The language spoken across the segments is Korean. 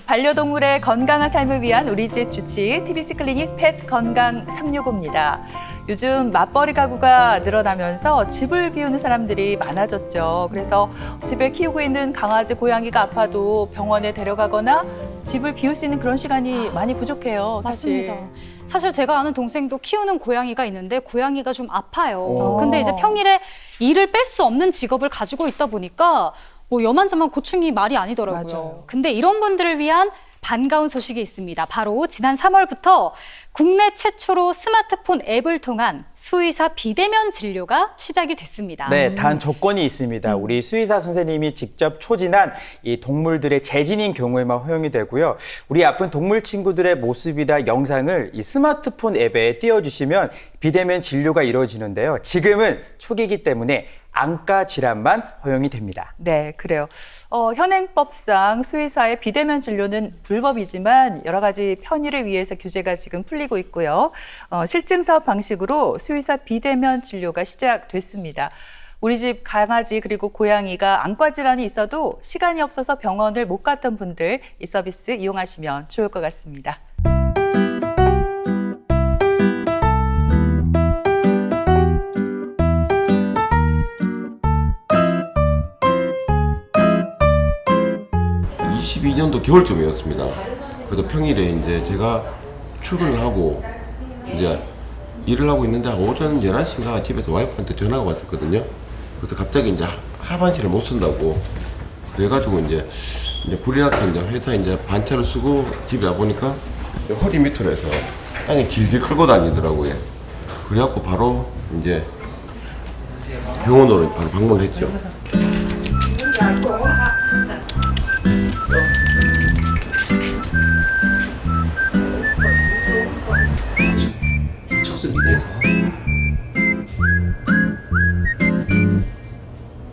반려동물의 건강한 삶을 위한 우리 집 주치 TBC 클리닉 펫 건강 365입니다. 요즘 맞벌이 가구가 늘어나면서 집을 비우는 사람들이 많아졌죠. 그래서 집에 키우고 있는 강아지, 고양이가 아파도 병원에 데려가거나 집을 비울 수 있는 그런 시간이 많이 부족해요, 사실. 맞습니다. 사실 제가 아는 동생도 키우는 고양이가 있는데 고양이가 좀 아파요. 근데 이제 평일에 일을 뺄 수 없는 직업을 가지고 있다 보니까 뭐 여만저만 고충이 말이 아니더라고요. 맞아요. 근데 이런 분들을 위한 반가운 소식이 있습니다. 바로 지난 3월부터 국내 최초로 스마트폰 앱을 통한 수의사 비대면 진료가 시작이 됐습니다. 네, 단 조건이 있습니다. 우리 수의사 선생님이 직접 초진한 이 동물들의 재진인 경우에만 허용이 되고요. 우리 아픈 동물 친구들의 모습이나 영상을 이 스마트폰 앱에 띄워주시면 비대면 진료가 이루어지는데요. 지금은 초기이기 때문에 안과 질환만 허용이 됩니다. 네, 그래요. 현행법상 수의사의 비대면 진료는 불법이지만 여러 가지 편의를 위해서 규제가 지금 풀리고 있고요. 실증 사업 방식으로 수의사 비대면 진료가 시작됐습니다. 우리 집 강아지 그리고 고양이가 안과 질환이 있어도 시간이 없어서 병원을 못 갔던 분들 이 서비스 이용하시면 좋을 것 같습니다. 년도 겨울쯤이었습니다. 그래도 평일에 이제 제가 출근을 하고 이제 일을 하고 있는데 오전 11시인가 집에서 와이프한테 전화가 왔었거든요. 그래서 갑자기 이제 하반신을 못 쓴다고 그래가지고 이제 불이 나서 이제 회사 이제 반차를 쓰고 집에 와보니까 허리 밑으로 해서 땅에 질질 끌고 다니더라고요. 그래갖고 바로 이제 병원으로 바로 방문을 했죠. 척수 밑에서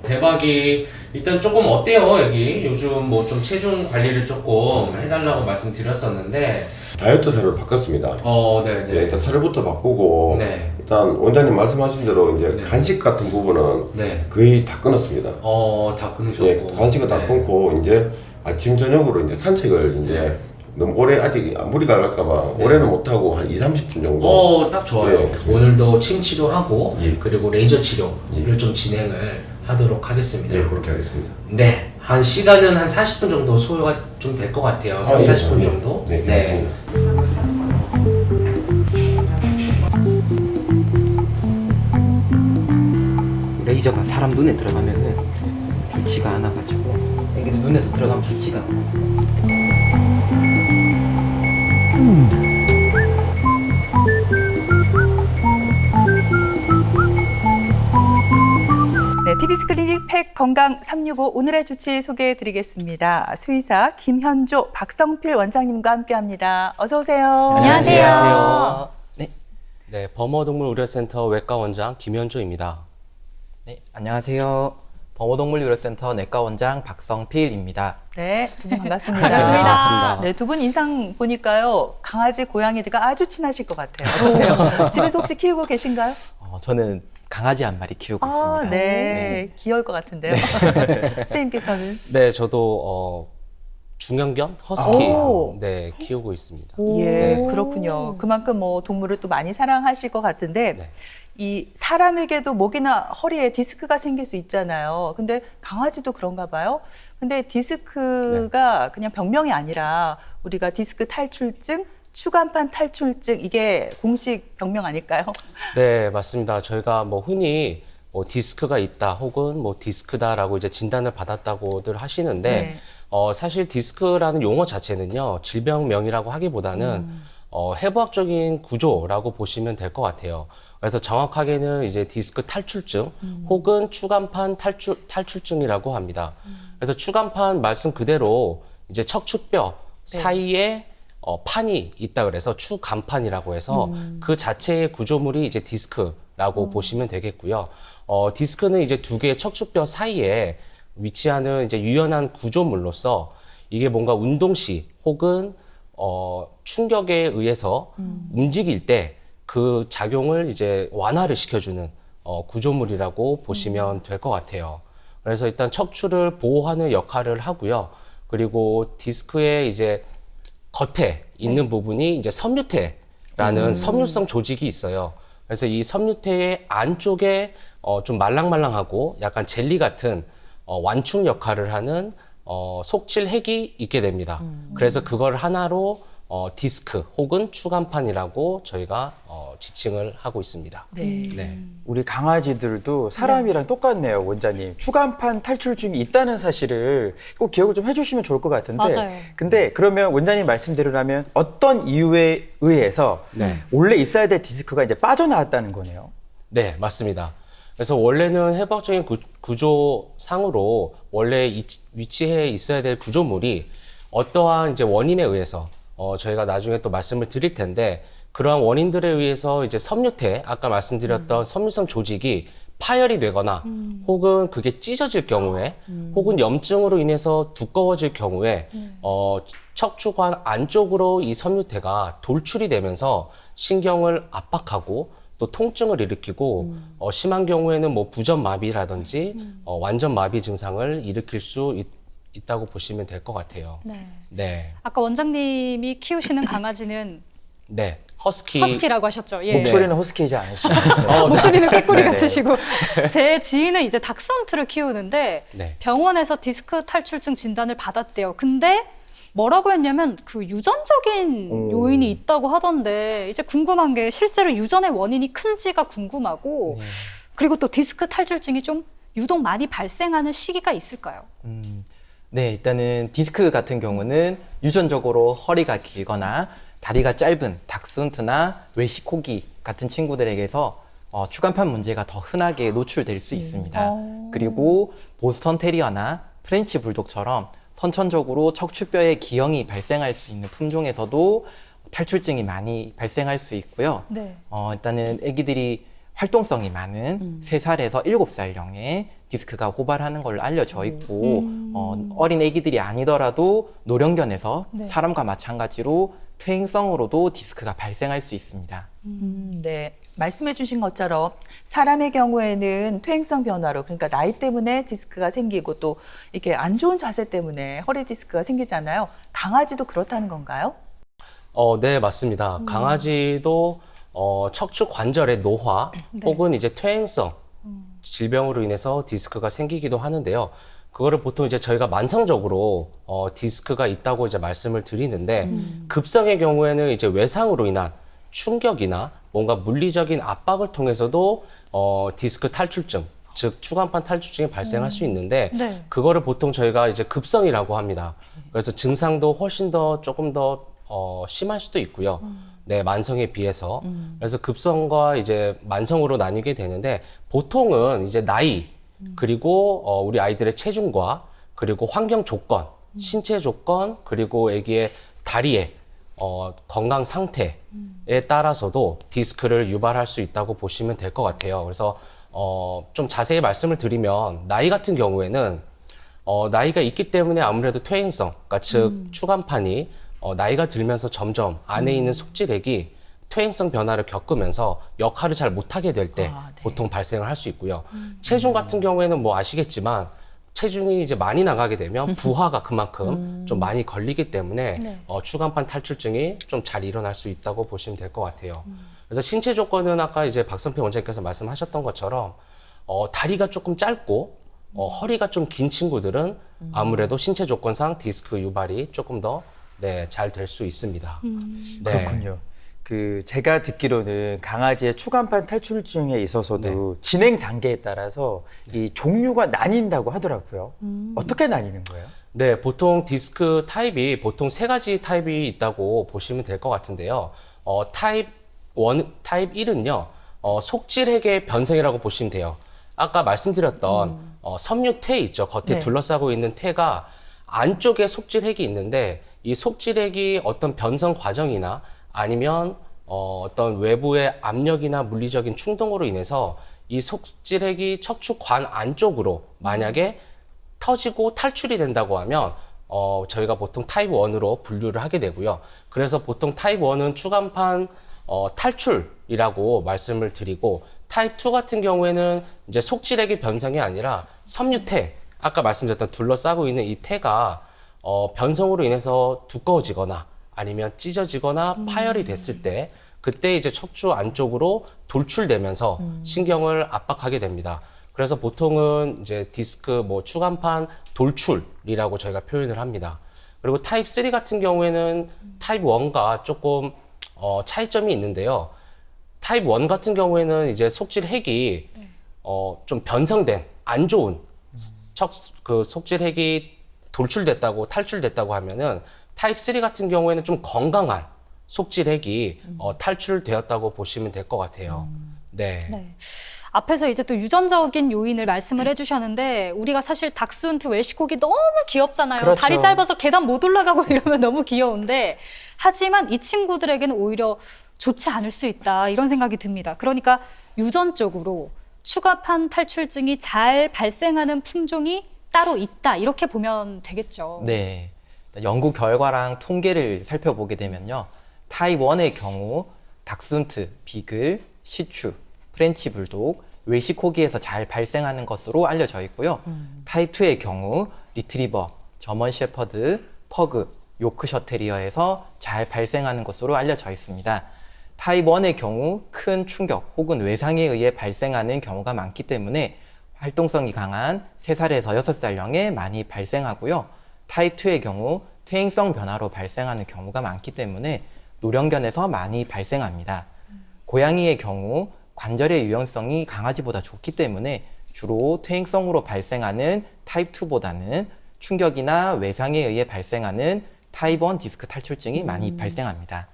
대박이 일단 조금 어때요? 여기 요즘 뭐 좀 체중 관리를 조금 해달라고 말씀드렸었는데 다이어트 사료를 바꿨습니다. 네네. 네, 일단 사료부터 바꾸고 네. 일단 원장님 말씀하신 대로 이제 네. 간식 같은 부분은 네. 거의 다 끊었습니다. 다 끊으셨고. 네, 간식은 다 네. 끊고 이제 아침 저녁으로 이제 산책을 이제 네. 너무 오래 아직 무리가 갈까봐 네. 올해는 못 하고 한 2-30분 정도. 딱 좋아요. 네, 오늘도 침 치료하고 예. 그리고 레이저 치료를 예. 좀 진행을 하도록 하겠습니다. 네, 그렇게 하겠습니다. 네. 한 시간은 한 40분 정도 소요가 좀 될 것 같아요. 30-40분 예. 정도. 네, 괜찮습니다. 레이저가 사람 눈에 들어가면은 좋지가 않아가지고 이게 눈에도 들어가면 좋지가 않고. 네, TBC 클리닉 펫 건강 365 오늘의 주치 소개해드리겠습니다. 수의사 김현조, 박성필 원장님과 함께합니다. 어서 오세요. 안녕하세요. 네, 네, 범어동물 의료센터 외과 원장 김현조입니다. 네, 안녕하세요. 범어동물의료센터 내과 원장 박성필입니다. 네, 두 분 반갑습니다. 반갑습니다. 네, 두 분 인상 보니까요. 강아지, 고양이들과 아주 친하실 것 같아요. 어떠세요? 집에서 혹시 키우고 계신가요? 저는 강아지 한 마리 키우고 아, 있습니다. 네. 귀여울 것 같은데요. 선생님께서는? 네, 저도 중형견 허스키 오. 네, 키우고 있습니다. 예, 네. 그렇군요. 그만큼 뭐 동물을 또 많이 사랑하실 것 같은데 네. 이 사람에게도 목이나 허리에 디스크가 생길 수 있잖아요. 근데 강아지도 그런가 봐요. 근데 디스크가 그냥 병명이 아니라 우리가 디스크 탈출증, 추간판 탈출증 이게 공식 병명 아닐까요? 네, 맞습니다. 저희가 뭐 흔히 뭐 디스크가 있다 혹은 뭐 디스크다라고 이제 진단을 받았다고들 하시는데 네. 사실 디스크라는 용어 자체는요, 질병명이라고 하기보다는 해부학적인 구조라고 보시면 될 것 같아요. 그래서 정확하게는 이제 디스크 탈출증 혹은 추간판 탈출증이라고 합니다. 그래서 추간판 말씀 그대로 이제 척추뼈 네. 사이에 판이 있다 그래서 추간판이라고 해서 그 자체의 구조물이 이제 디스크라고 보시면 되겠고요. 디스크는 이제 두 개의 척추뼈 사이에 위치하는 이제 유연한 구조물로서 이게 뭔가 운동 시 혹은 충격에 의해서 움직일 때 그 작용을 이제 완화를 시켜주는 구조물이라고 보시면 될 것 같아요. 그래서 일단 척추를 보호하는 역할을 하고요. 그리고 디스크의 이제 겉에 있는 부분이 이제 섬유태라는 섬유성 조직이 있어요. 그래서 이 섬유태의 안쪽에 좀 말랑말랑하고 약간 젤리 같은 완충 역할을 하는 속질핵이 있게 됩니다. 그래서 그걸 하나로 디스크 혹은 추간판이라고 저희가 지칭을 하고 있습니다. 네. 네. 우리 강아지들도 사람이랑 똑같네요, 원장님. 추간판 탈출증이 있다는 사실을 꼭 기억을 좀 해주시면 좋을 것 같은데. 맞아요. 근데 그러면 원장님 말씀대로라면 어떤 이유에 의해서 네. 원래 있어야 될 디스크가 이제 빠져나왔다는 거네요. 네, 맞습니다. 그래서 원래는 해부학적인 구조상으로 원래 위치해 있어야 될 구조물이 어떠한 이제 원인에 의해서 저희가 나중에 또 말씀을 드릴 텐데 그러한 원인들에 의해서 이제 섬유태, 아까 말씀드렸던 섬유성 조직이 파열이 되거나 혹은 그게 찢어질 경우에 혹은 염증으로 인해서 두꺼워질 경우에 척추관 안쪽으로 이 섬유태가 돌출이 되면서 신경을 압박하고 또 통증을 일으키고 심한 경우에는 뭐 부전마비라든지 완전 마비 증상을 일으킬 수 있다고 보시면 될 것 같아요. 네. 네. 아까 원장님이 키우시는 강아지는 네. 허스키. 허스키라고 하셨죠? 예. 목소리는 허스키이지 않으시죠? 목소리는 꾀꼬리 네네. 같으시고 제 지인은 이제 닥스헌트를 키우는데 네. 병원에서 디스크 탈출증 진단을 받았대요. 근데 뭐라고 했냐면 그 유전적인 요인이 있다고 하던데 이제 궁금한 게 실제로 유전의 원인이 큰지가 궁금하고 그리고 또 디스크 탈출증이 좀 유독 많이 발생하는 시기가 있을까요? 네, 일단은 디스크 같은 경우는 유전적으로 허리가 길거나 다리가 짧은 닥스훈트나 웰시코기 같은 친구들에게서 추간판 문제가 더 흔하게 노출될 수 있습니다. 그리고 보스턴 테리어나 프렌치 불독처럼 선천적으로 척추뼈에 기형이 발생할 수 있는 품종에서도 탈출증이 많이 발생할 수 있고요. 네. 일단은 아기들이 활동성이 많은 3살에서 7살령에 디스크가 고발하는 걸로 알려져 있고 어린 아기들이 아니더라도 노령견에서 네. 사람과 마찬가지로 퇴행성으로도 디스크가 발생할 수 있습니다. 네. 말씀해 주신 것처럼 사람의 경우에는 퇴행성 변화로 그러니까 나이 때문에 디스크가 생기고 또 이렇게 안 좋은 자세 때문에 허리 디스크가 생기잖아요. 강아지도 그렇다는 건가요? 네, 맞습니다. 강아지도 척추 관절의 노화 혹은 이제 퇴행성 질병으로 인해서 디스크가 생기기도 하는데요. 그거를 보통 이제 저희가 만성적으로 디스크가 있다고 이제 말씀을 드리는데 급성의 경우에는 이제 외상으로 인한 충격이나 뭔가 물리적인 압박을 통해서도 디스크 탈출증, 즉 추간판 탈출증이 발생할 수 있는데 네. 그거를 보통 저희가 이제 급성이라고 합니다. 그래서 증상도 훨씬 더 조금 더 심할 수도 있고요. 네, 만성에 비해서. 그래서 급성과 이제 만성으로 나뉘게 되는데 보통은 이제 나이 그리고 우리 아이들의 체중과 그리고 환경 조건, 신체 조건 그리고 애기의 다리의 건강 상태에 따라서도 디스크를 유발할 수 있다고 보시면 될 것 같아요. 그래서 좀 자세히 말씀을 드리면 나이 같은 경우에는 나이가 있기 때문에 아무래도 퇴행성, 그러니까 즉 추간판이 나이가 들면서 점점 안에 있는 속질액이 퇴행성 변화를 겪으면서 역할을 잘 못하게 될 때 네. 보통 발생을 할 수 있고요. 체중 같은 경우에는 뭐 아시겠지만 체중이 이제 많이 나가게 되면 부하가 그만큼 좀 많이 걸리기 때문에 네. 추간판 탈출증이 좀 잘 일어날 수 있다고 보시면 될 것 같아요. 그래서 신체 조건은 아까 이제 박선평 원장님께서 말씀하셨던 것처럼 다리가 조금 짧고 허리가 좀 긴 친구들은 아무래도 신체 조건상 디스크 유발이 조금 더 잘 될 수 있습니다. 네. 그렇군요. 제가 듣기로는 강아지의 추간판 탈출증에 있어서도 진행 단계에 따라서 이 종류가 나뉜다고 하더라고요. 어떻게 나뉘는 거예요? 네, 보통 디스크 타입이 보통 3가지 타입이 있다고 보시면 될 것 같은데요. 타입 1은요, 속질핵의 변성이라고 보시면 돼요. 아까 말씀드렸던 섬유태 있죠. 겉에 네. 둘러싸고 있는 태가 안쪽에 속질핵이 있는데 이 속질핵이 어떤 변성 과정이나 아니면 어떤 외부의 압력이나 물리적인 충동으로 인해서 이 속질핵이 척추관 안쪽으로 만약에 터지고 탈출이 된다고 하면 저희가 보통 타입 1으로 분류를 하게 되고요. 그래서 보통 타입 1은 추간판 탈출이라고 말씀을 드리고 타입 2 같은 경우에는 이제 속질핵의 변성이 아니라 섬유태, 아까 말씀드렸던 둘러싸고 있는 이 태가 변성으로 인해서 두꺼워지거나 아니면 찢어지거나 파열이 됐을 때 그때 이제 척추 안쪽으로 돌출되면서 신경을 압박하게 됩니다. 그래서 보통은 이제 디스크 뭐 추간판 돌출이라고 저희가 표현을 합니다. 그리고 타입 3 같은 경우에는 타입 1과 조금 차이점이 있는데요. 타입 1 같은 경우에는 이제 속질 핵이 좀 변성된 안 좋은 그 속질 핵이 돌출됐다고 탈출됐다고 하면은 타입 3 같은 경우에는 좀 건강한 속질 핵이 탈출되었다고 보시면 될 것 같아요. 네. 네. 앞에서 이제 또 유전적인 요인을 말씀을 해주셨는데 우리가 사실 닥스훈트 웰시코기 너무 귀엽잖아요. 그렇죠. 다리 짧아서 계단 못 올라가고 이러면 너무 귀여운데 하지만 이 친구들에게는 오히려 좋지 않을 수 있다 이런 생각이 듭니다. 그러니까 유전적으로 추가판 탈출증이 잘 발생하는 품종이 따로 있다 이렇게 보면 되겠죠. 네. 연구 결과랑 통계를 살펴보게 되면요. 타입 1의 경우 닥순트, 비글, 시추, 프렌치 불독, 웰시코기에서 잘 발생하는 것으로 알려져 있고요. 타입 2의 경우 리트리버, 저먼 셰퍼드, 퍼그, 요크셔 테리어에서 잘 발생하는 것으로 알려져 있습니다. 타입 1의 경우 큰 충격 혹은 외상에 의해 발생하는 경우가 많기 때문에 활동성이 강한 3살에서 6살령에 많이 발생하고요. 타입 2의 경우 퇴행성 변화로 발생하는 경우가 많기 때문에 노령견에서 많이 발생합니다. 고양이의 경우 관절의 유연성이 강아지보다 좋기 때문에 주로 퇴행성으로 발생하는 타입 2보다는 충격이나 외상에 의해 발생하는 타입 1 디스크 탈출증이 많이 발생합니다.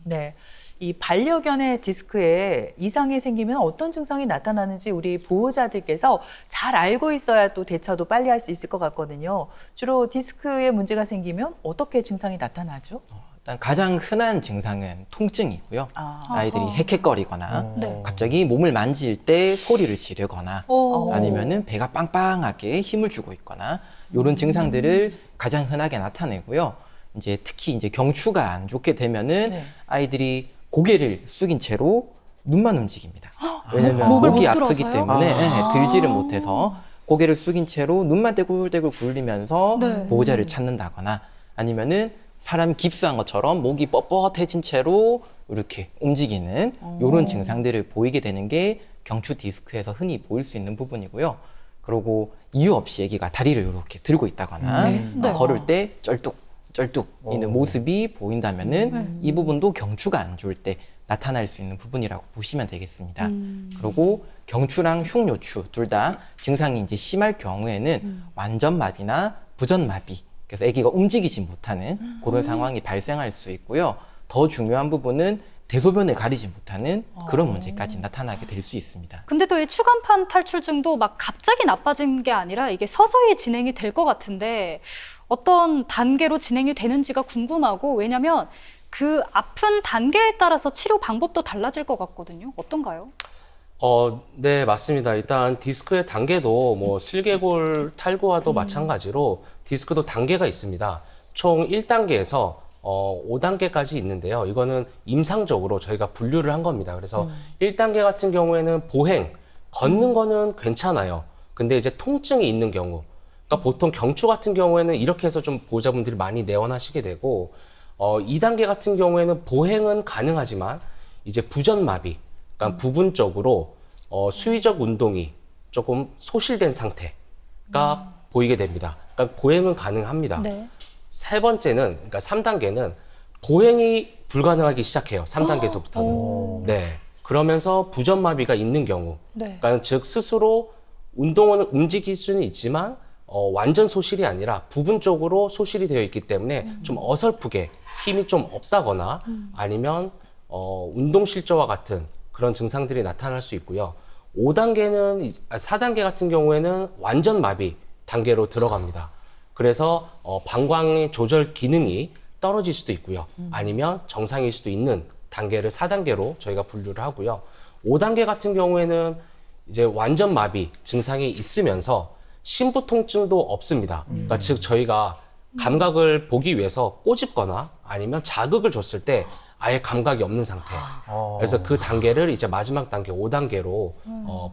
네. 이 반려견의 디스크에 이상이 생기면 어떤 증상이 나타나는지 우리 보호자들께서 잘 알고 있어야 또 대처도 빨리 할 수 있을 것 같거든요. 주로 디스크에 문제가 생기면 어떻게 증상이 나타나죠? 일단 가장 흔한 증상은 통증이고요. 아이들이 아하. 헥헥거리거나 네. 갑자기 몸을 만질 때 소리를 지르거나 아니면은 배가 빵빵하게 힘을 주고 있거나 이런 증상들을 가장 흔하게 나타내고요. 이제 특히 이제 경추가 안 좋게 되면은 네. 아이들이 고개를 숙인 채로 눈만 움직입니다. 왜냐면 목을 목이 못 아프기 들어서요? 때문에 들지를 못해서 고개를 숙인 채로 눈만 떼굴떼굴 굴리면서 네. 보호자를 찾는다거나 아니면은 사람이 깁스한 것처럼 목이 뻣뻣해진 채로 이렇게 움직이는 이런 증상들을 보이게 되는 게 경추 디스크에서 흔히 보일 수 있는 부분이고요. 그리고 이유 없이 아기가 다리를 이렇게 들고 있다거나 네. 걸을 때 쩔뚝 있는 모습이 보인다면은 이 부분도 경추가 안 좋을 때 나타날 수 있는 부분이라고 보시면 되겠습니다. 그리고 경추랑 흉요추 둘 다 증상이 이제 심할 경우에는 완전마비나 부전마비, 그래서 아기가 움직이지 못하는 그런 상황이 발생할 수 있고요. 더 중요한 부분은 대소변을 가리지 못하는 그런 문제까지 나타나게 될 수 있습니다. 근데 또 이 추간판 탈출증도 막 갑자기 나빠진 게 아니라 이게 서서히 진행이 될 것 같은데 어떤 단계로 진행이 되는지가 궁금하고 왜냐면 그 아픈 단계에 따라서 치료 방법도 달라질 것 같거든요. 어떤가요? 네, 맞습니다. 일단 디스크의 단계도 뭐 슬개골 탈구와도 마찬가지로 디스크도 단계가 있습니다. 총 1단계에서 5단계까지 있는데요. 이거는 임상적으로 저희가 분류를 한 겁니다. 그래서 1단계 같은 경우에는 보행, 걷는 거는 괜찮아요. 근데 이제 통증이 있는 경우, 그러니까 보통 경추 같은 경우에는 이렇게 해서 좀 보호자분들이 많이 내원하시게 되고 2단계 같은 경우에는 보행은 가능하지만 이제 부전마비, 그러니까 부분적으로 수의적 운동이 조금 소실된 상태가 보이게 됩니다. 그러니까 보행은 가능합니다. 네. 세 번째는, 그러니까 3단계는 보행이 불가능하기 시작해요. 3단계에서부터는. 네. 그러면서 부전마비가 있는 경우, 네. 그러니까 즉 스스로 운동은 움직일 수는 있지만 완전 소실이 아니라 부분적으로 소실이 되어 있기 때문에 좀 어설프게 힘이 좀 없다거나 아니면 운동 실조와 같은 그런 증상들이 나타날 수 있고요. 4단계 같은 경우에는 완전 마비 단계로 들어갑니다. 그래서 방광의 조절 기능이 떨어질 수도 있고요. 아니면 정상일 수도 있는 단계를 4단계로 저희가 분류를 하고요. 5단계 같은 경우에는 이제 완전 마비 증상이 있으면서 심부 통증도 없습니다. 그러니까 즉 저희가 감각을 보기 위해서 꼬집거나 아니면 자극을 줬을 때 아예 감각이 없는 상태. 그래서 그 단계를 이제 마지막 단계 5단계로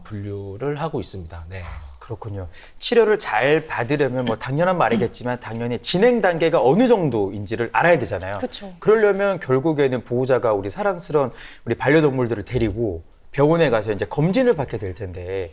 분류를 하고 있습니다. 네. 그렇군요. 치료를 잘 받으려면 뭐 당연한 말이겠지만 당연히 진행 단계가 어느 정도인지를 알아야 되잖아요. 그쵸. 그러려면 결국에는 보호자가 우리 사랑스러운 우리 반려동물들을 데리고 병원에 가서 이제 검진을 받게 될 텐데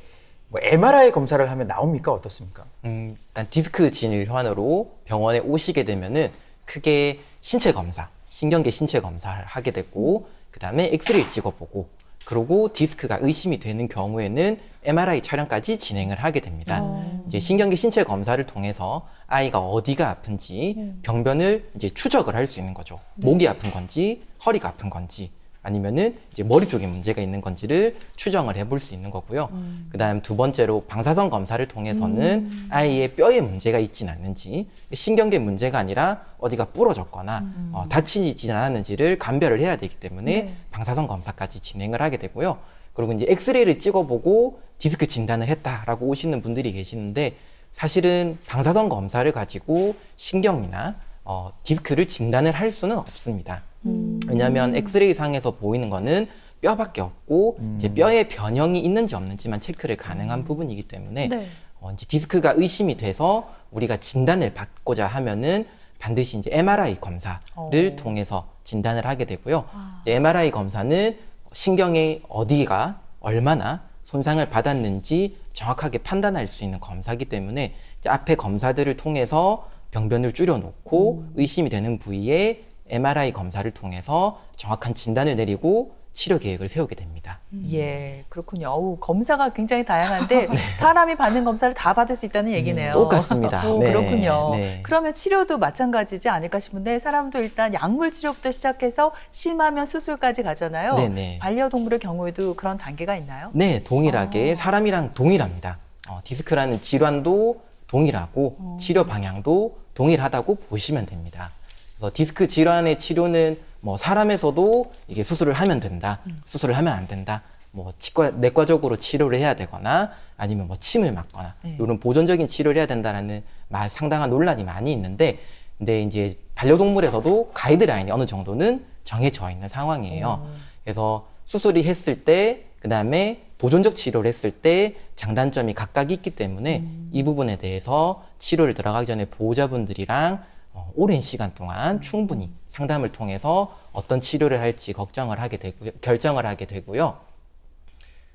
뭐 MRI 검사를 하면 나옵니까? 어떻습니까? 일단 디스크 진료환으로 병원에 오시게 되면은 크게 신체 검사, 신경계 신체 검사를 하게 되고 그다음에 엑스레이를 찍어보고 그리고 디스크가 의심이 되는 경우에는 MRI 촬영까지 진행을 하게 됩니다. 이제 신경계 신체 검사를 통해서 아이가 어디가 아픈지 병변을 이제 추적을 할 수 있는 거죠. 목이 아픈 건지, 허리가 아픈 건지, 아니면은 이제 머리 쪽에 문제가 있는 건지를 추정을 해볼 수 있는 거고요. 그다음 두 번째로 방사선 검사를 통해서는 아이의 뼈에 문제가 있진 않는지, 신경계 문제가 아니라 어디가 부러졌거나 다치진 않았는지를 감별을 해야 되기 때문에 방사선 검사까지 진행을 하게 되고요. 그리고 이제 엑스레이를 찍어보고 디스크 진단을 했다라고 오시는 분들이 계시는데 사실은 방사선 검사를 가지고 신경이나 디스크를 진단을 할 수는 없습니다. 왜냐하면 엑스레이 상에서 보이는 거는 뼈밖에 없고 이제 뼈에 변형이 있는지 없는지만 체크를 가능한 부분이기 때문에 네. 이제 디스크가 의심이 돼서 우리가 진단을 받고자 하면은 반드시 이제 MRI 검사를 통해서 진단을 하게 되고요. 이제 MRI 검사는 신경의 어디가 얼마나 손상을 받았는지 정확하게 판단할 수 있는 검사이기 때문에 이제 앞에 검사들을 통해서 병변을 줄여놓고 의심이 되는 부위에 MRI 검사를 통해서 정확한 진단을 내리고 치료 계획을 세우게 됩니다. 예, 그렇군요. 어우, 검사가 굉장히 다양한데 사람이 받는 검사를 다 받을 수 있다는 얘기네요. 똑같습니다. 오, 네, 그렇군요. 네. 그러면 치료도 마찬가지지 않을까 싶은데 사람도 일단 약물 치료부터 시작해서 심하면 수술까지 가잖아요. 네네. 반려동물의 경우에도 그런 단계가 있나요? 네, 동일하게 사람이랑 동일합니다. 디스크라는 질환도 동일하고 치료 방향도 동일하다고 보시면 됩니다. 그래서 디스크 질환의 치료는 뭐 사람에서도 이게 수술을 하면 된다, 수술을 하면 안 된다, 뭐 치과 내과적으로 치료를 해야 되거나 아니면 뭐 침을 맞거나 이런 보존적인 치료를 해야 된다라는 상당한 논란이 많이 있는데, 근데 이제 반려동물에서도 가이드라인이 어느 정도는 정해져 있는 상황이에요. 그래서 수술이 했을 때, 그 다음에 보존적 치료를 했을 때 장단점이 각각 있기 때문에 이 부분에 대해서 치료를 들어가기 전에 보호자분들이랑 오랜 시간 동안 충분히 상담을 통해서 어떤 치료를 할지 결정을 하게 되고요.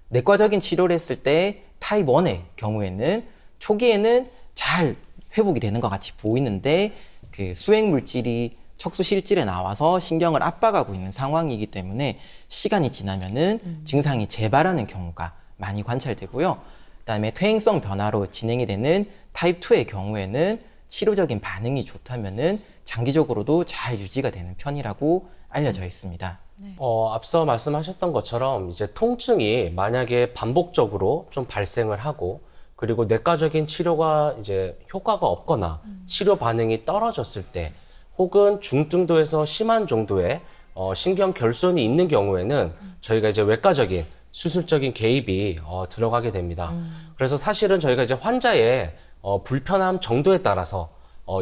내과적인 치료를 했을 때 타입 1의 경우에는 초기에는 잘 회복이 되는 것 같이 보이는데 그 수행 물질이 척수 실질에 나와서 신경을 압박하고 있는 상황이기 때문에 시간이 지나면은 증상이 재발하는 경우가 많이 관찰되고요. 그다음에 퇴행성 변화로 진행이 되는 타입 2의 경우에는 치료적인 반응이 좋다면은 장기적으로도 잘 유지가 되는 편이라고 알려져 있습니다. 앞서 말씀하셨던 것처럼 이제 통증이 만약에 반복적으로 좀 발생을 하고 그리고 내과적인 치료가 이제 효과가 없거나 치료 반응이 떨어졌을 때 혹은 중등도에서 심한 정도의 신경 결손이 있는 경우에는 저희가 이제 외과적인 수술적인 개입이 들어가게 됩니다. 그래서 사실은 저희가 이제 환자의 불편함 정도에 따라서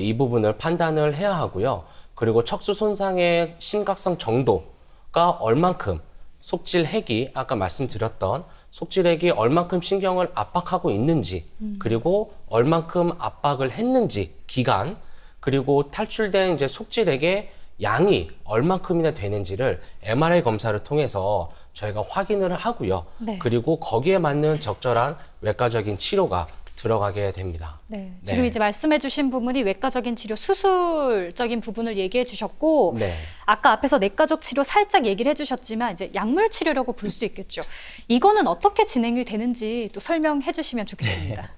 이 부분을 판단을 해야 하고요. 그리고 척수 손상의 심각성 정도가 얼만큼 속질핵이 아까 말씀드렸던 속질핵이 얼만큼 신경을 압박하고 있는지 그리고 얼만큼 압박을 했는지 기간 그리고 탈출된 이제 속질핵의 양이 얼만큼이나 되는지를 MRI 검사를 통해서 저희가 확인을 하고요. 네. 그리고 거기에 맞는 적절한 외과적인 치료가 들어가게 됩니다. 네, 지금 이제 말씀해주신 부분이 외과적인 치료, 수술적인 부분을 얘기해 주셨고, 네. 아까 앞에서 내과적 치료 살짝 얘기를 해주셨지만 이제 약물 치료라고 볼 수 있겠죠. 이거는 어떻게 진행이 되는지 또 설명해 주시면 좋겠습니다.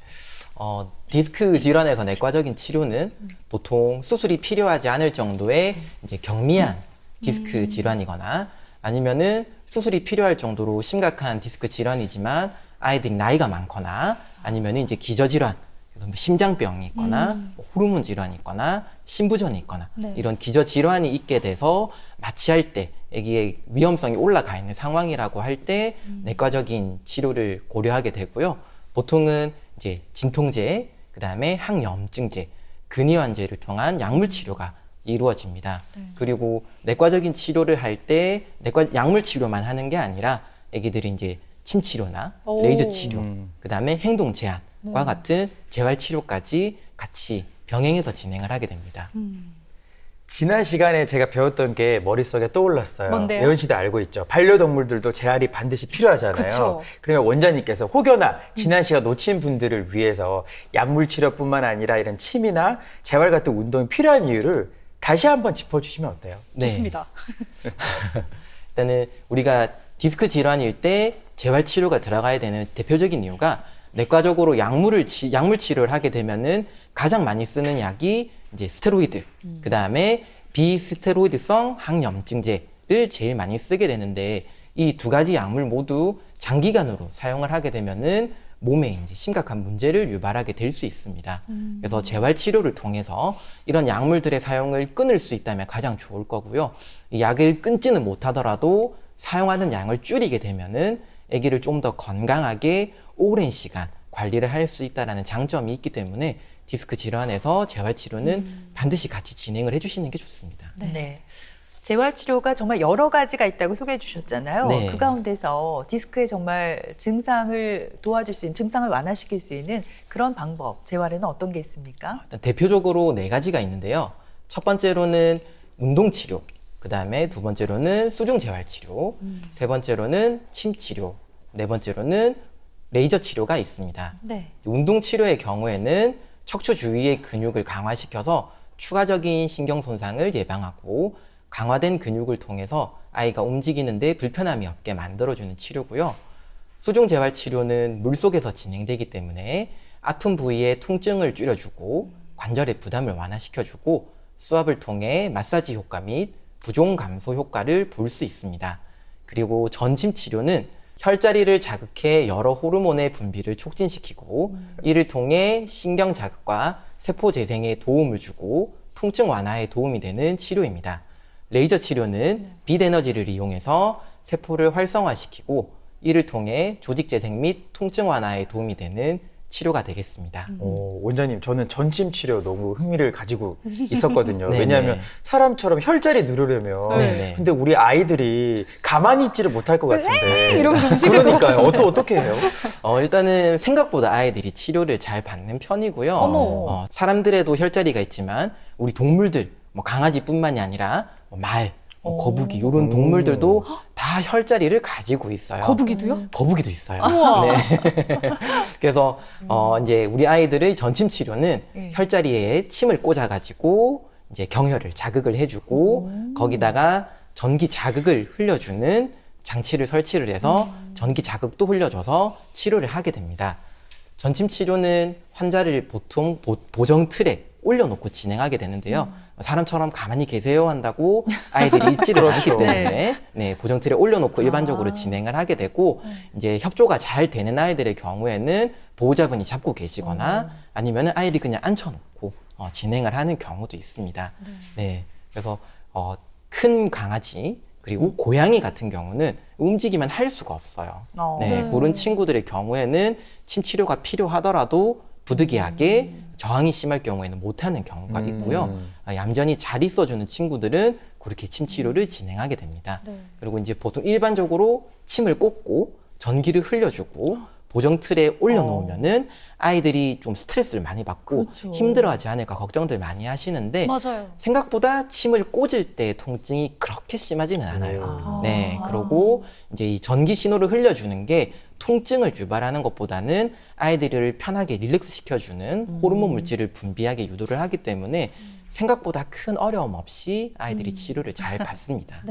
디스크 질환에서 내과적인 치료는 보통 수술이 필요하지 않을 정도의 이제 경미한 디스크 질환이거나 아니면은 수술이 필요할 정도로 심각한 디스크 질환이지만 아이들이 나이가 많거나 아니면 이제 기저질환, 그래서 뭐 심장병이 있거나 뭐 호르몬 질환이 있거나 신부전이 있거나 네. 이런 기저질환이 있게 돼서 마취할 때 아기의 위험성이 올라가 있는 상황이라고 할 때 내과적인 치료를 고려하게 되고요. 보통은 이제 진통제, 그다음에 항염증제, 근위환제를 통한 약물 치료가 이루어집니다. 그리고 내과적인 치료를 할 때 약물 치료만 하는 게 아니라 아기들이 이제 침 치료나 오. 레이저 치료, 그다음에 행동 제한, 같은 재활 치료까지 같이 병행해서 진행을 하게 됩니다. 지난 시간에 제가 배웠던 게 머릿속에 떠올랐어요. 뭔데요? 예은 씨도 알고 있죠. 반려동물들도 재활이 반드시 필요하잖아요. 그쵸. 그러면 원장님께서 혹여나 지난 시간 놓친 분들을 위해서 약물 치료뿐만 아니라 이런 침이나 재활 같은 운동이 필요한 이유를 다시 한번 짚어주시면 어때요? 네. 좋습니다. 일단은 우리가 디스크 질환일 때 재활 치료가 들어가야 되는 대표적인 이유가 내과적으로 약물 치료를 하게 되면은 가장 많이 쓰는 약이 이제 스테로이드, 그 다음에 비스테로이드성 항염증제를 제일 많이 쓰게 되는데 이 두 가지 약물 모두 장기간으로 사용을 하게 되면은 몸에 이제 심각한 문제를 유발하게 될 수 있습니다. 그래서 재활 치료를 통해서 이런 약물들의 사용을 끊을 수 있다면 가장 좋을 거고요. 이 약을 끊지는 못하더라도 사용하는 양을 줄이게 되면은 아기를 좀 더 건강하게 오랜 시간 관리를 할 수 있다는 장점이 있기 때문에 디스크 질환에서 재활 치료는 반드시 같이 진행을 해주시는 게 좋습니다. 네. 재활 치료가 정말 여러 가지가 있다고 소개해 주셨잖아요. 네. 그 가운데서 디스크에 정말 증상을 도와줄 수 있는, 증상을 완화시킬 수 있는 그런 방법, 재활에는 어떤 게 있습니까? 일단 대표적으로 4가지가 있는데요. 첫 번째로는 운동 치료, 그 다음에 두 번째로는 수중 재활 치료, 세 번째로는 침 치료, 네 번째로는 레이저 치료가 있습니다. 네. 운동 치료의 경우에는 척추 주위의 근육을 강화시켜서 추가적인 신경 손상을 예방하고 강화된 근육을 통해서 아이가 움직이는데 불편함이 없게 만들어주는 치료고요. 수중 재활 치료는 물속에서 진행되기 때문에 아픈 부위의 통증을 줄여주고 관절의 부담을 완화시켜주고 수압을 통해 마사지 효과 및 부종 감소 효과를 볼 수 있습니다. 그리고 전침 치료는 혈자리를 자극해 여러 호르몬의 분비를 촉진시키고 이를 통해 신경 자극과 세포 재생에 도움을 주고 통증 완화에 도움이 되는 치료입니다. 레이저 치료는 빛 에너지를 이용해서 세포를 활성화시키고 이를 통해 조직 재생 및 통증 완화에 도움이 되는 치료가 되겠습니다. 원장님, 저는 전침 치료 너무 흥미를 가지고 있었거든요. 네네. 왜냐하면 사람처럼 혈자리 누르려면 네네. 근데 우리 아이들이 가만히 있지를 못할 것 같은데 이러면서 움직이고. 그러니까요. 어떻게 해요? 일단은 생각보다 아이들이 치료를 잘 받는 편이고요. 어머. 사람들에도 혈자리가 있지만 우리 동물들, 뭐 강아지뿐만이 아니라 뭐 말, 뭐 거북이 이런 동물들도 다 혈자리를 가지고 있어요. 거북이도요? 거북이도 있어요. 우와. 네. 그래서 이제 우리 아이들의 전침 치료는 네. 혈자리에 침을 꽂아가지고 이제 경혈을 자극을 해주고 거기다가 전기 자극을 흘려주는 장치를 설치를 해서 전기 자극도 흘려줘서 치료를 하게 됩니다. 전침 치료는 환자를 보통 보정 틀에 올려놓고 진행하게 되는데요. 사람처럼 가만히 계세요 한다고 아이들이 있지를 않기 때문에 네, 보정 틀에 올려놓고 일반적으로 진행을 하게 되고 이제 협조가 잘 되는 아이들의 경우에는 보호자분이 잡고 계시거나 아니면 아이들이 그냥 앉혀놓고 진행을 하는 경우도 있습니다. 네, 그래서 큰 강아지 그리고 고양이 같은 경우는 움직이면 할 수가 없어요. 네, 그런 친구들의 경우에는 침 치료가 필요하더라도 부득이하게 저항이 심할 경우에는 못하는 경우가 있고요. 얌전히 잘 있어주는 친구들은 그렇게 침 치료를 진행하게 됩니다. 네. 그리고 이제 보통 일반적으로 침을 꽂고 전기를 흘려주고 보정 틀에 올려놓으면은 아이들이 좀 스트레스를 많이 받고 그렇죠. 힘들어하지 않을까 걱정들 많이 하시는데 맞아요. 생각보다 침을 꽂을 때 통증이 그렇게 심하지는 않아요. 네, 그리고 이제 이 전기 신호를 흘려주는 게 통증을 유발하는 것보다는 아이들을 편하게 릴렉스 시켜주는 호르몬 물질을 분비하게 유도를 하기 때문에 생각보다 큰 어려움 없이 아이들이 치료를 잘 받습니다.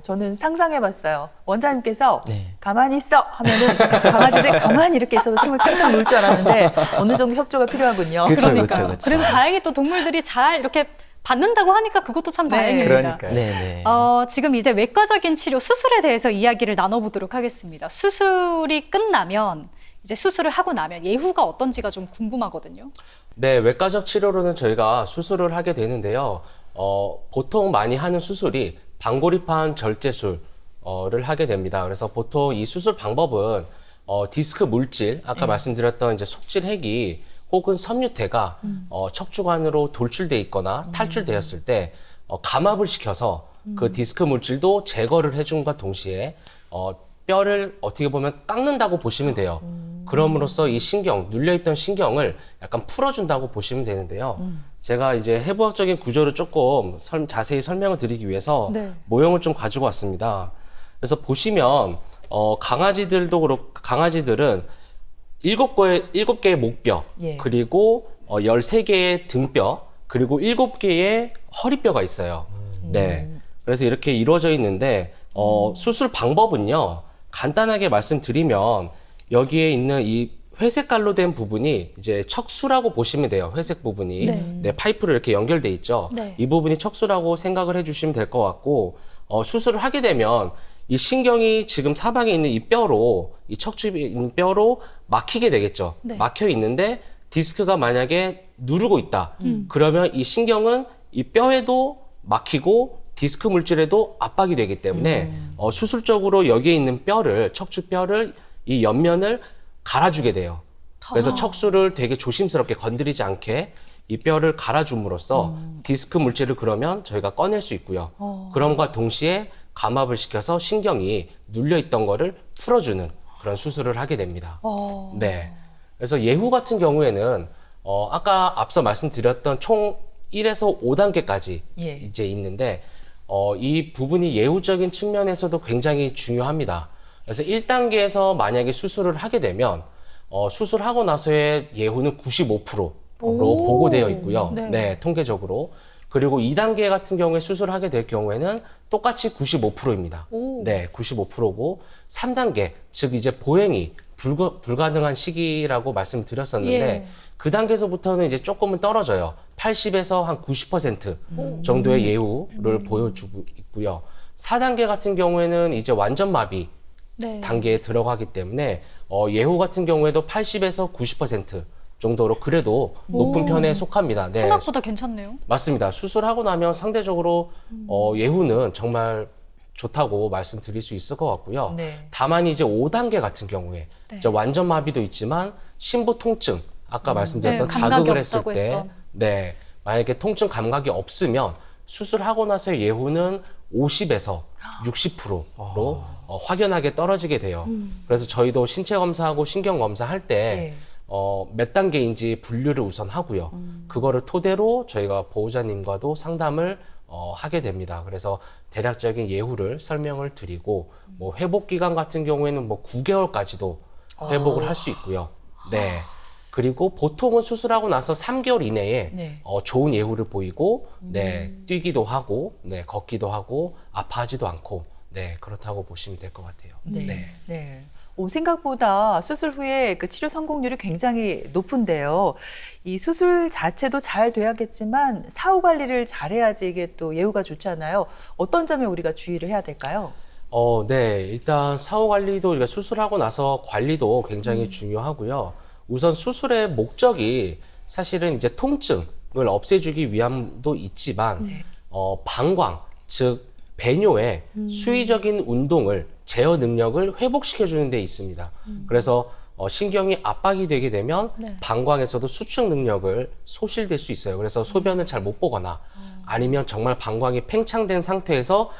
저는 상상해봤어요. 원장님께서 네. 가만히 있어 하면은 강아지들이 가만히 이렇게 있어서 침을 딱 놓을 줄 알았는데 어느 정도 협조가 필요하군요. 그쵸, 그러니까요. 그쵸. 그래도 다행히 또 동물들이 잘 이렇게 받는다고 하니까 그것도 참 네. 다행입니다. 그러니까요. 네. 지금 이제 외과적인 치료, 수술에 대해서 이야기를 나눠보도록 하겠습니다. 수술이 끝나면, 이제 수술을 하고 나면 예후가 어떤지가 좀 궁금하거든요. 네, 외과적 치료로는 저희가 수술을 하게 되는데요. 보통 많이 하는 수술이 방고리판 절제술을 하게 됩니다. 그래서 보통 이 수술 방법은 디스크 물질, 아까 말씀드렸던 이제 속질핵이 혹은 섬유태가 척추관으로 돌출돼 있거나 탈출되었을 때 감압을 시켜서 그 디스크 물질도 제거를 해준과 동시에 뼈를 어떻게 보면 깎는다고 보시면 돼요. 그럼으로써 이 신경, 눌려있던 신경을 약간 풀어준다고 보시면 되는데요. 제가 이제 해부학적인 구조를 조금 자세히 설명을 드리기 위해서 네. 모형을 좀 가지고 왔습니다. 그래서 보시면 강아지들도 그렇고 강아지들은 7개의 목뼈, 예. 그리고 13개의 등뼈, 그리고 7개의 허리뼈가 있어요. 네. 그래서 이렇게 이루어져 있는데 수술 방법은요. 간단하게 말씀드리면 여기에 있는 이 회색깔로 된 부분이 이제 척수라고 보시면 돼요. 회색 부분이. 네. 파이프로 이렇게 연결돼 있죠. 네. 이 부분이 척수라고 생각을 해주시면 될 것 같고 수술을 하게 되면 이 신경이 지금 사방에 있는 이 뼈로, 이 척추에 있는 뼈로 막히게 되겠죠. 네. 막혀 있는데 디스크가 만약에 누르고 있다. 그러면 이 신경은 이 뼈에도 막히고 디스크 물질에도 압박이 되기 때문에 수술적으로 여기에 있는 뼈를, 척추뼈를, 이 옆면을 갈아주게 돼요. 그래서 척수를 되게 조심스럽게 건드리지 않게 이 뼈를 갈아줌으로써 디스크 물질을 그러면 저희가 꺼낼 수 있고요. 그럼과 동시에 감압을 시켜서 신경이 눌려있던 거를 풀어주는 그런 수술을 하게 됩니다. 네. 그래서 예후 같은 경우에는 아까 앞서 말씀드렸던 총 1에서 5단계까지 예. 이제 있는데 이 부분이 예후적인 측면에서도 굉장히 중요합니다. 그래서 1단계에서 만약에 수술을 하게 되면 수술하고 나서의 예후는 95%로 보고되어 있고요. 네. 네, 통계적으로. 그리고 2단계 같은 경우에 수술하게 될 경우에는 똑같이 95%입니다. 네, 95%고 3단계, 즉 이제 보행이 불가능한 시기라고 말씀드렸었는데 예. 그 단계에서부터는 이제 조금은 떨어져요. 80에서 한 90% 정도의 예후를 보여주고 있고요. 4단계 같은 경우에는 이제 완전 마비 네. 단계에 들어가기 때문에 예후 같은 경우에도 80에서 90% 정도로 그래도 높은 편에 속합니다. 네. 생각보다 괜찮네요. 맞습니다. 수술하고 나면 상대적으로 예후는 정말 좋다고 말씀드릴 수 있을 것 같고요. 네. 다만 이제 5단계 같은 경우에 네. 이제 완전 마비도 있지만 심부 통증, 아까 말씀드렸던 네, 감각이 자극을 했을 없다고 때, 했던. 네, 만약에 통증 감각이 없으면 수술하고 나서의 예후는 50에서 60%로 확연하게 떨어지게 돼요. 그래서 저희도 신체 검사하고 신경 검사할 때 예. 몇 단계인지 분류를 우선 하고요. 그거를 토대로 저희가 보호자님과도 상담을 하게 됩니다. 그래서 대략적인 예후를 설명을 드리고 뭐 회복 기간 같은 경우에는 뭐 9개월까지도 회복을 할 수 있고요. 네. 그리고 보통은 수술하고 나서 3개월 이내에 네. 좋은 예후를 보이고 네, 뛰기도 하고 네, 걷기도 하고 아파하지도 않고 네, 그렇다고 보시면 될 것 같아요. 네. 네. 생각보다 수술 후에 그 치료 성공률이 굉장히 높은데요. 이 수술 자체도 잘 돼야겠지만 사후 관리를 잘해야지 이게 또 예후가 좋잖아요. 어떤 점에 우리가 주의를 해야 될까요? 네. 일단 사후 관리도 우리가 수술하고 나서 관리도 굉장히 중요하고요. 우선 수술의 목적이 사실은 이제 통증을 없애주기 위함도 있지만, 방광, 즉 배뇨의 수의적인 운동을 제어 능력을 회복시켜주는 데 있습니다. 그래서 신경이 압박이 되게 되면 네. 방광에서도 수축 능력을 소실될 수 있어요. 그래서 소변을 잘 못 보거나 아니면 정말 방광이 팽창된 상태에서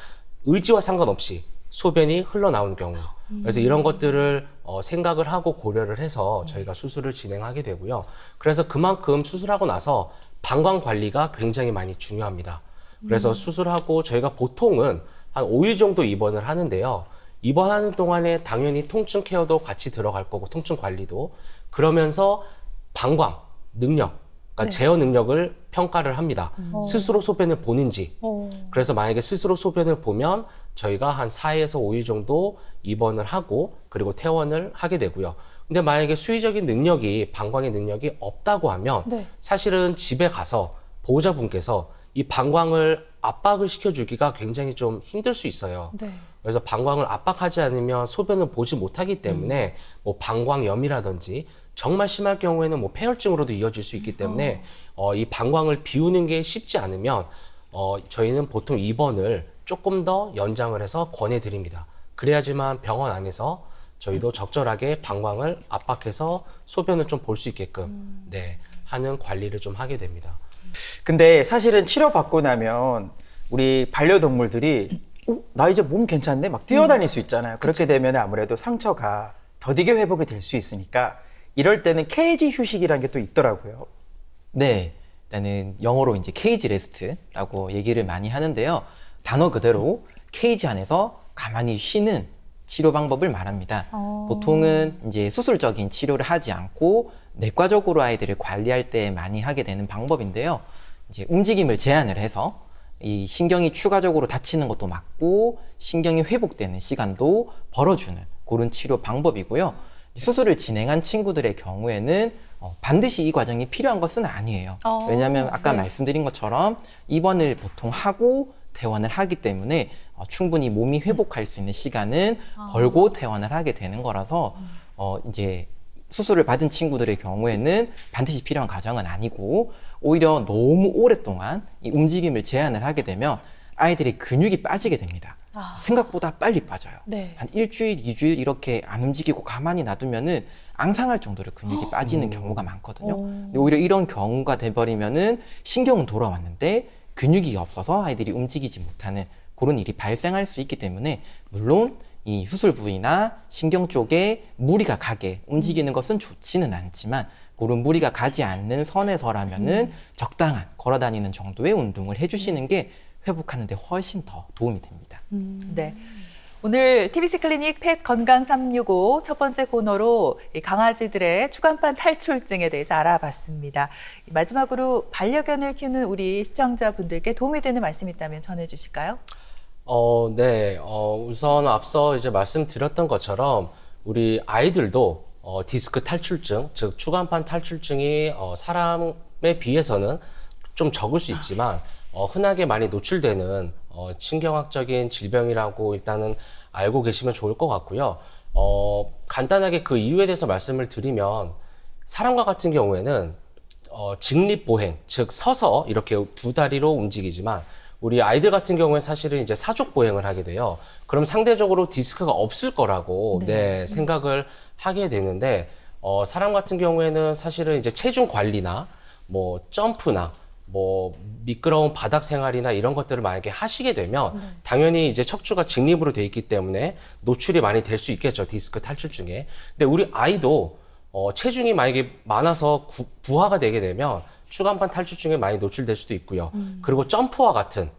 의지와 상관없이 소변이 흘러나오는 경우. 그래서 이런 것들을 생각을 하고 고려를 해서 저희가 수술을 진행하게 되고요. 그래서 그만큼 수술하고 나서 방광 관리가 굉장히 많이 중요합니다. 그래서 수술하고 저희가 보통은 한 5일 정도 입원을 하는데요. 입원하는 동안에 당연히 통증 케어도 같이 들어갈 거고 통증 관리도 그러면서 방광 능력, 그러니까 제어 능력을 평가를 합니다. 스스로 소변을 보는지. 그래서 만약에 스스로 소변을 보면 저희가 한 4에서 5일 정도 입원을 하고 그리고 퇴원을 하게 되고요. 근데 만약에 수의적인 능력이 방광의 능력이 없다고 하면 네. 사실은 집에 가서 보호자분께서 이 방광을 압박을 시켜주기가 굉장히 좀 힘들 수 있어요. 네. 그래서 방광을 압박하지 않으면 소변을 보지 못하기 때문에 뭐 방광염이라든지 정말 심할 경우에는 뭐 폐혈증으로도 이어질 수 있기 때문에 이 방광을 비우는 게 쉽지 않으면 저희는 보통 입원을 조금 더 연장을 해서 권해드립니다. 그래야지만 병원 안에서 저희도 적절하게 방광을 압박해서 소변을 좀 볼 수 있게끔 네, 하는 관리를 좀 하게 됩니다. 근데 사실은 치료받고 나면 우리 반려동물들이 나 이제 몸 괜찮네? 막 뛰어다닐 수 있잖아요. 그렇게 되면 아무래도 상처가 더디게 회복이 될 수 있으니까 이럴 때는 케이지 휴식이라는 게 또 있더라고요. 네, 일단은 영어로 이제 케이지 레스트라고 얘기를 많이 하는데요. 단어 그대로 케이지 안에서 가만히 쉬는 치료 방법을 말합니다. 보통은 이제 수술적인 치료를 하지 않고 내과적으로 아이들을 관리할 때 많이 하게 되는 방법인데요. 이제 움직임을 제한을 해서 이 신경이 추가적으로 다치는 것도 막고 신경이 회복되는 시간도 벌어주는 그런 치료 방법이고요. 수술을 진행한 친구들의 경우에는 반드시 이 과정이 필요한 것은 아니에요. 왜냐하면 아까 말씀드린 것처럼 입원을 보통 하고 퇴원을 하기 때문에 충분히 몸이 회복할 수 있는 시간은 벌고 퇴원을 하게 되는 거라서 이제 수술을 받은 친구들의 경우에는 반드시 필요한 과정은 아니고 오히려 너무 오랫동안 이 움직임을 제한을 하게 되면 아이들의 근육이 빠지게 됩니다. 생각보다 빨리 빠져요. 네. 한 일주일, 2주일 이렇게 안 움직이고 가만히 놔두면은 앙상할 정도로 근육이 빠지는 경우가 많거든요. 근데 오히려 이런 경우가 돼버리면은 신경은 돌아왔는데 근육이 없어서 아이들이 움직이지 못하는 그런 일이 발생할 수 있기 때문에 물론 이 수술 부위나 신경 쪽에 무리가 가게 움직이는 것은 좋지는 않지만 그런 무리가 가지 않는 선에서라면은 적당한 걸어다니는 정도의 운동을 해주시는 게 회복하는 데 훨씬 더 도움이 됩니다. 네. 오늘 TBC 클리닉 펫 건강 365 첫 번째 코너로 이 강아지들의 추간판 탈출증에 대해서 알아봤습니다. 마지막으로 반려견을 키우는 우리 시청자분들께 도움이 되는 말씀이 있다면 전해주실까요? 네. 우선 앞서 이제 말씀드렸던 것처럼 우리 아이들도 디스크 탈출증, 즉 추간판 탈출증이 사람에 비해서는 좀 적을 수 있지만 흔하게 많이 노출되는 신경학적인 질병이라고 일단은 알고 계시면 좋을 것 같고요. 간단하게 그 이유에 대해서 말씀을 드리면 사람과 같은 경우에는 직립보행, 즉 서서 이렇게 두 다리로 움직이지만 우리 아이들 같은 경우에 사실은 이제 사족보행을 하게 돼요. 그럼 상대적으로 디스크가 없을 거라고 생각을 하게 되는데 사람 같은 경우에는 사실은 이제 체중 관리나 뭐 점프나 뭐 미끄러운 바닥 생활이나 이런 것들을 만약에 하시게 되면 당연히 이제 척추가 직립으로 돼 있기 때문에 노출이 많이 될 수 있겠죠, 디스크 탈출증에. 근데 우리 아이도 체중이 만약에 많아서 부하가 되게 되면 추간판 탈출증에 많이 노출될 수도 있고요. 그리고 점프와 같은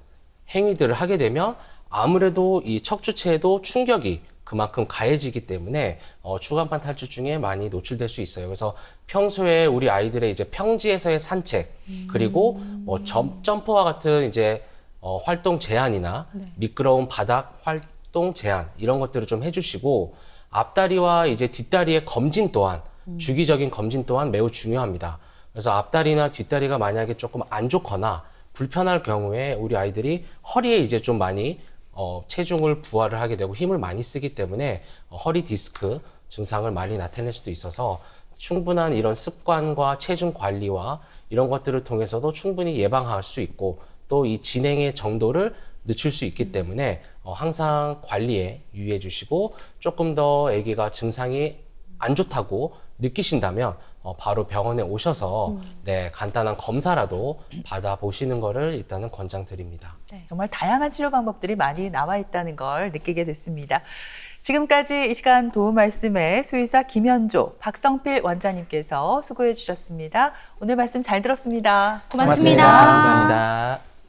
행위들을 하게 되면 아무래도 이 척추체에도 충격이 그만큼 가해지기 때문에 추간판 탈출증에 많이 노출될 수 있어요. 그래서 평소에 우리 아이들의 이제 평지에서의 산책 그리고 뭐 점프와 같은 이제 활동 제한이나 미끄러운 바닥 활동 제한 이런 것들을 좀 해주시고 앞다리와 이제 뒷다리의 검진 또한 주기적인 검진 또한 매우 중요합니다. 그래서 앞다리나 뒷다리가 만약에 조금 안 좋거나 불편할 경우에 우리 아이들이 허리에 이제 좀 많이 체중을 부하를 하게 되고 힘을 많이 쓰기 때문에 허리 디스크 증상을 많이 나타낼 수도 있어서 충분한 이런 습관과 체중 관리와 이런 것들을 통해서도 충분히 예방할 수 있고 또 이 진행의 정도를 늦출 수 있기 때문에 항상 관리에 유의해 주시고 조금 더 아기가 증상이 안 좋다고 느끼신다면 바로 병원에 오셔서 간단한 검사라도 받아보시는 거를 일단은 권장드립니다. 네, 정말 다양한 치료 방법들이 많이 나와 있다는 걸 느끼게 됐습니다. 지금까지 이 시간 도움 말씀에 수의사 김현조, 박성필 원장님께서 수고해 주셨습니다. 오늘 말씀 잘 들었습니다. 고맙습니다. 감사합니다.